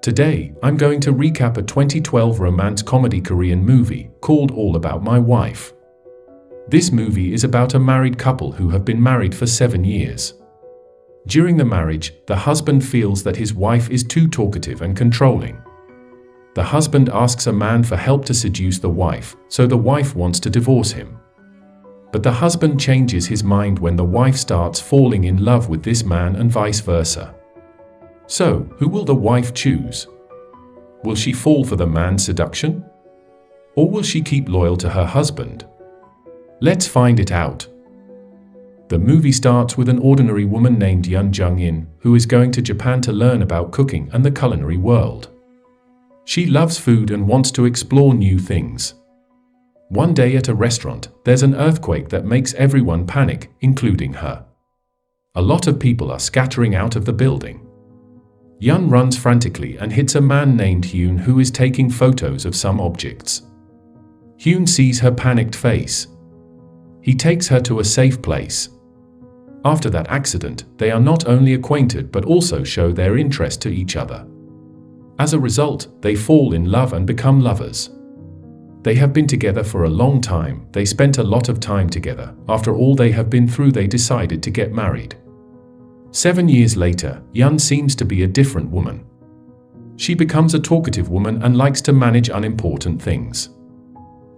Today, I'm going to recap a 2012 romance comedy Korean movie called All About My Wife. This movie is about a married couple who have been married for 7 years. During the marriage, the husband feels that his wife is too talkative and controlling. The husband asks a man for help to seduce the wife, so the wife wants to divorce him. But the husband changes his mind when the wife starts falling in love with this man and vice versa. So, who will the wife choose? Will she fall for the man's seduction? Or will she keep loyal to her husband? Let's find it out. The movie starts with an ordinary woman named Yoon Jung-in, who is going to Japan to learn about cooking and the culinary world. She loves food and wants to explore new things. One day at a restaurant, there's an earthquake that makes everyone panic, including her. A lot of people are scattering out of the building. Yoon runs frantically and hits a man named Hyun who is taking photos of some objects. Hyun sees her panicked face. He takes her to a safe place. After that accident, they are not only acquainted but also show their interest to each other. As a result, they fall in love and become lovers. They have been together for a long time, they spent a lot of time together. After all they have been through, they decided to get married. 7 years later, Yoon seems to be a different woman. She becomes a talkative woman and likes to manage unimportant things.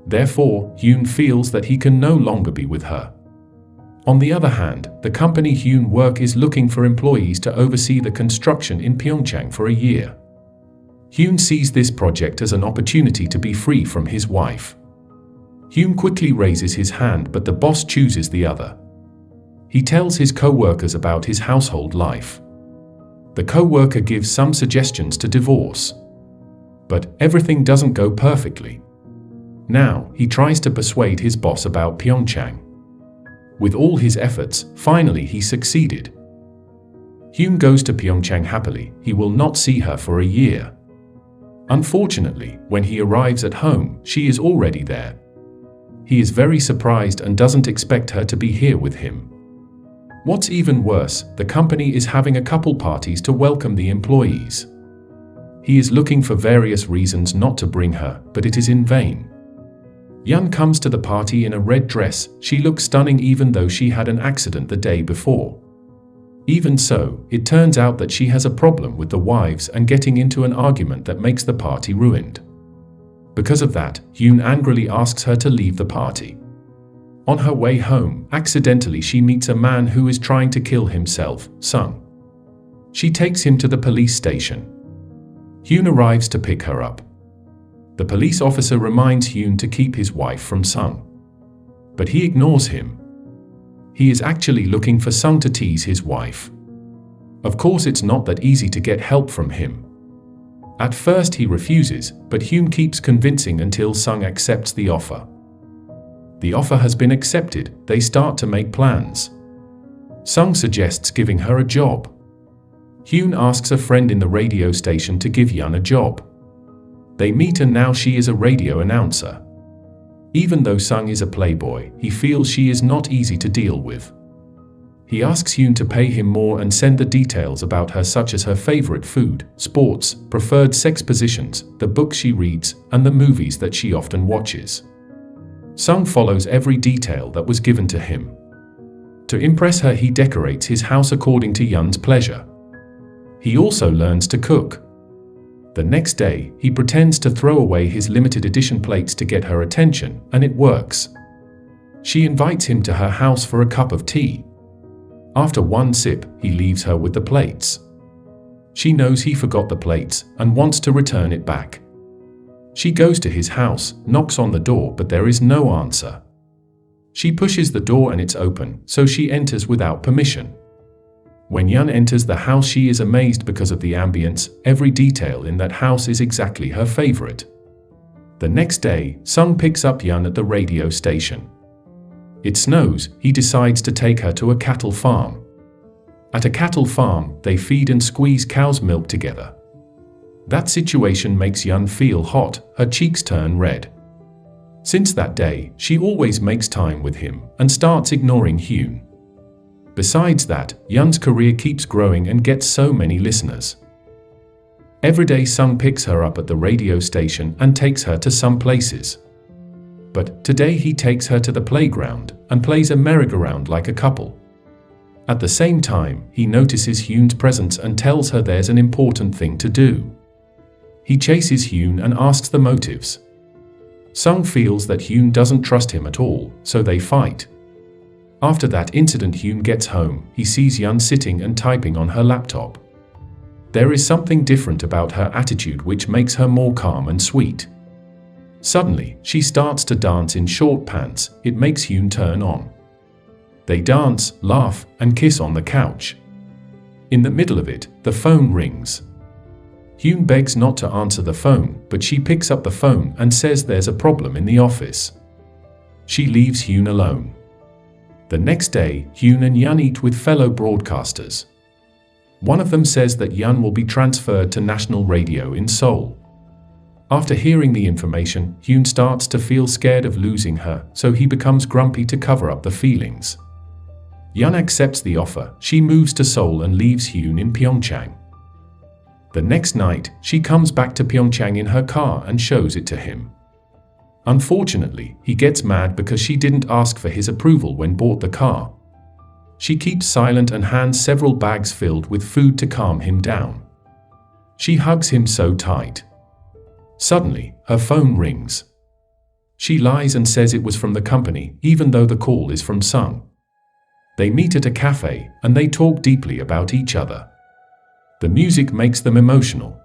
Therefore, Hyun feels that he can no longer be with her. On the other hand, the company Hyun works is looking for employees to oversee the construction in Pyeongchang for a year. Hyun sees this project as an opportunity to be free from his wife. Hyun quickly raises his hand, but the boss chooses the other. He tells his co-workers about his household life. The co-worker gives some suggestions to divorce. But everything doesn't go perfectly. Now, he tries to persuade his boss about Pyeongchang. With all his efforts, finally he succeeded. Hyun goes to Pyeongchang happily. He will not see her for a year. Unfortunately, when he arrives at home, she is already there. He is very surprised and doesn't expect her to be here with him. What's even worse, the company is having a couple parties to welcome the employees. He is looking for various reasons not to bring her, but it is in vain. Yoon comes to the party in a red dress. She looks stunning even though she had an accident the day before. Even so, it turns out that she has a problem with the wives and getting into an argument that makes the party ruined. Because of that, Hyun angrily asks her to leave the party. On her way home, accidentally she meets a man who is trying to kill himself, Sung. She takes him to the police station. Hyun arrives to pick her up. The police officer reminds Hyun to keep his wife from Sung. But he ignores him. He is actually looking for Sung to tease his wife. Of course, it's not that easy to get help from him. At first he refuses, but Hyun keeps convincing until Sung accepts the offer. The offer has been accepted. They start to make plans. Sung suggests giving her a job. Hyun asks a friend in the radio station to give Yoon a job. They meet and now she is a radio announcer. Even though Sung is a playboy, he feels she is not easy to deal with. He asks Hyun to pay him more and send the details about her, such as her favorite food, sports, preferred sex positions, the books she reads, and the movies that she often watches. Sung follows every detail that was given to him. To impress her, he decorates his house according to Yoon's pleasure. He also learns to cook. The next day, he pretends to throw away his limited edition plates to get her attention, and it works. She invites him to her house for a cup of tea. After one sip, he leaves her with the plates. She knows he forgot the plates and wants to return it back. She goes to his house, knocks on the door, but there is no answer. She pushes the door and it's open, so she enters without permission. When Yoon enters the house, she is amazed because of the ambience. Every detail in that house is exactly her favorite. The next day, Sung picks up Yoon at the radio station. It snows. He decides to take her to a cattle farm. At a cattle farm, they feed and squeeze cow's milk together. That situation makes Yoon feel hot. Her cheeks turn red. Since that day, she always makes time with him and starts ignoring Hyun. Besides that, Yoon's career keeps growing and gets so many listeners. Every day Sung picks her up at the radio station and takes her to some places. But today he takes her to the playground and plays a merry-go-round like a couple. At the same time, he notices Hyun's presence and tells her there's an important thing to do. He chases Hyun and asks the motives. Sung feels that Hyun doesn't trust him at all, so they fight. After that incident, Hyun gets home. He sees Hyun sitting and typing on her laptop. There is something different about her attitude which makes her more calm and sweet. Suddenly, she starts to dance in short pants. It makes Hyun turn on. They dance, laugh, and kiss on the couch. In the middle of it, the phone rings. Hyun begs not to answer the phone, but she picks up the phone and says there's a problem in the office. She leaves Hyun alone. The next day, Hyun and Hyun eat with fellow broadcasters. One of them says that Hyun will be transferred to national radio in Seoul. After hearing the information, Hyun starts to feel scared of losing her, so he becomes grumpy to cover up the feelings. Hyun accepts the offer. She moves to Seoul and leaves Hyun in Pyeongchang. The next night, she comes back to Pyeongchang in her car and shows it to him. Unfortunately, he gets mad because she didn't ask for his approval when bought the car. She keeps silent and hands several bags filled with food to calm him down. She hugs him so tight. Suddenly, her phone rings. She lies and says it was from the company, even though the call is from Sung. They meet at a cafe, and they talk deeply about each other. The music makes them emotional.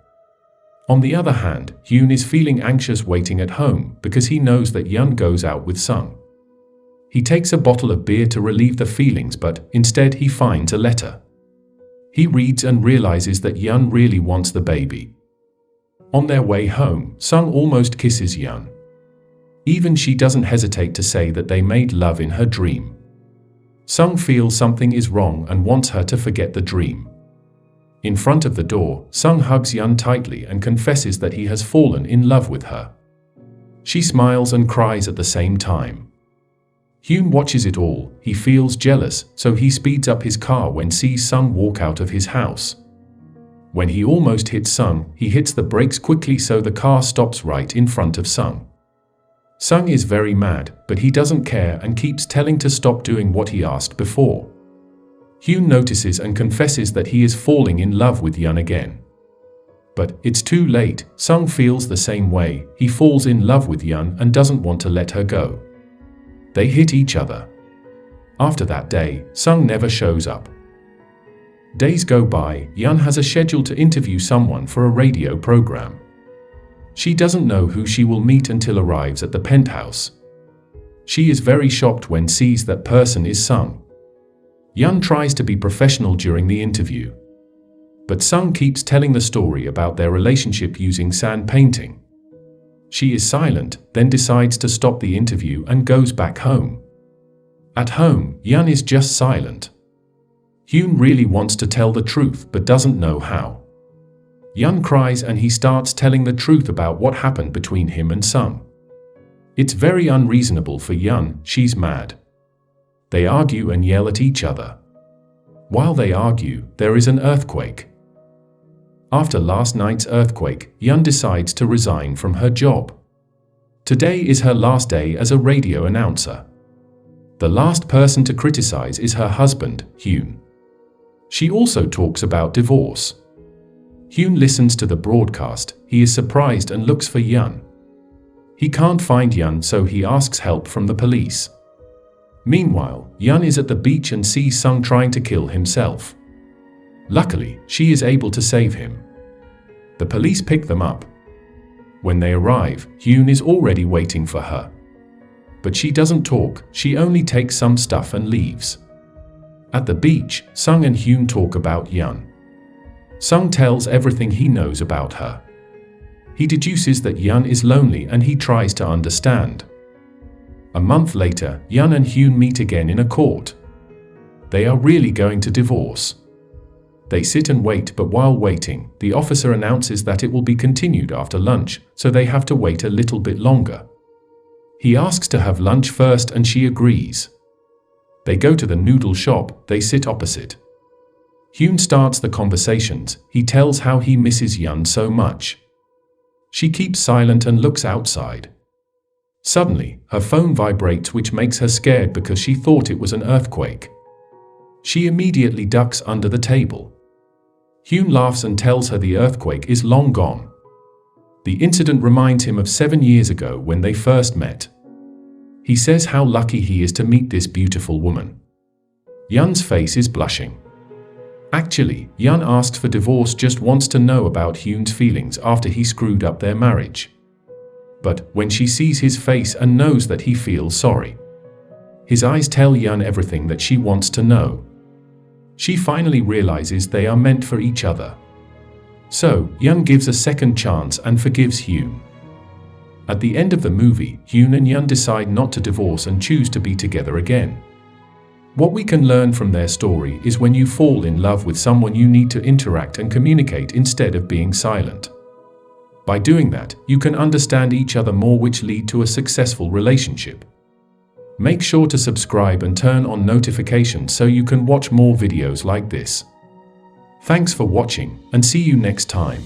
On the other hand, Hyun is feeling anxious waiting at home because he knows that Hyun goes out with Sung. He takes a bottle of beer to relieve the feelings, but instead he finds a letter. He reads and realizes that Hyun really wants the baby. On their way home, Sung almost kisses Hyun. Even she doesn't hesitate to say that they made love in her dream. Sung feels something is wrong and wants her to forget the dream. In front of the door, Sung hugs Hyun tightly and confesses that he has fallen in love with her. She smiles and cries at the same time. Hyun watches it all. He feels jealous, so he speeds up his car when sees Sung walk out of his house. When he almost hits Sung, he hits the brakes quickly so the car stops right in front of Sung. Sung is very mad, but he doesn't care and keeps telling to stop doing what he asked before. Hyun notices and confesses that he is falling in love with Hyun again. But it's too late. Sung feels the same way. He falls in love with Hyun and doesn't want to let her go. They hit each other. After that day, Sung never shows up. Days go by. Hyun has a schedule to interview someone for a radio program. She doesn't know who she will meet until arrives at the penthouse. She is very shocked when sees that person is Sung. Hyun tries to be professional during the interview. But Sung keeps telling the story about their relationship using sand painting. She is silent, then decides to stop the interview and goes back home. At home, Hyun is just silent. Hyun really wants to tell the truth but doesn't know how. Hyun cries and he starts telling the truth about what happened between him and Sung. It's very unreasonable for Hyun. She's mad. They argue and yell at each other. While they argue, there is an earthquake. After last night's earthquake, Hyun decides to resign from her job. Today is her last day as a radio announcer. The last person to criticize is her husband, Hyun. She also talks about divorce. Hyun listens to the broadcast. He is surprised and looks for Hyun. He can't find Hyun, so he asks help from the police. Meanwhile, Hyun is at the beach and sees Sung trying to kill himself. Luckily, she is able to save him. The police pick them up. When they arrive, Hyun is already waiting for her. But she doesn't talk, she only takes some stuff and leaves. At the beach, Sung and Hyun talk about Hyun. Sung tells everything he knows about her. He deduces that Hyun is lonely and he tries to understand. A month later, Hyun and Hyun meet again in a court. They are really going to divorce. They sit and wait, but while waiting, the officer announces that it will be continued after lunch, so they have to wait a little bit longer. He asks to have lunch first and she agrees. They go to the noodle shop. They sit opposite. Hyun starts the conversations. He tells how he misses Yun so much. She keeps silent and looks outside. Suddenly, her phone vibrates, which makes her scared because she thought it was an earthquake. She immediately ducks under the table. Hyun laughs and tells her the earthquake is long gone. The incident reminds him of 7 years ago when they first met. He says how lucky he is to meet this beautiful woman. Yun's face is blushing. Actually, Yun asks for divorce, just wants to know about Hyun's feelings after he screwed up their marriage. But when she sees his face and knows that he feels sorry, his eyes tell Yun everything that she wants to know. She finally realizes they are meant for each other. So, Yun gives a second chance and forgives Hyun. At the end of the movie, Hyun and Yun decide not to divorce and choose to be together again. What we can learn from their story is when you fall in love with someone, you need to interact and communicate instead of being silent. By doing that, you can understand each other more, which lead to a successful relationship. Make sure to subscribe and turn on notifications so you can watch more videos like this. Thanks for watching, and see you next time.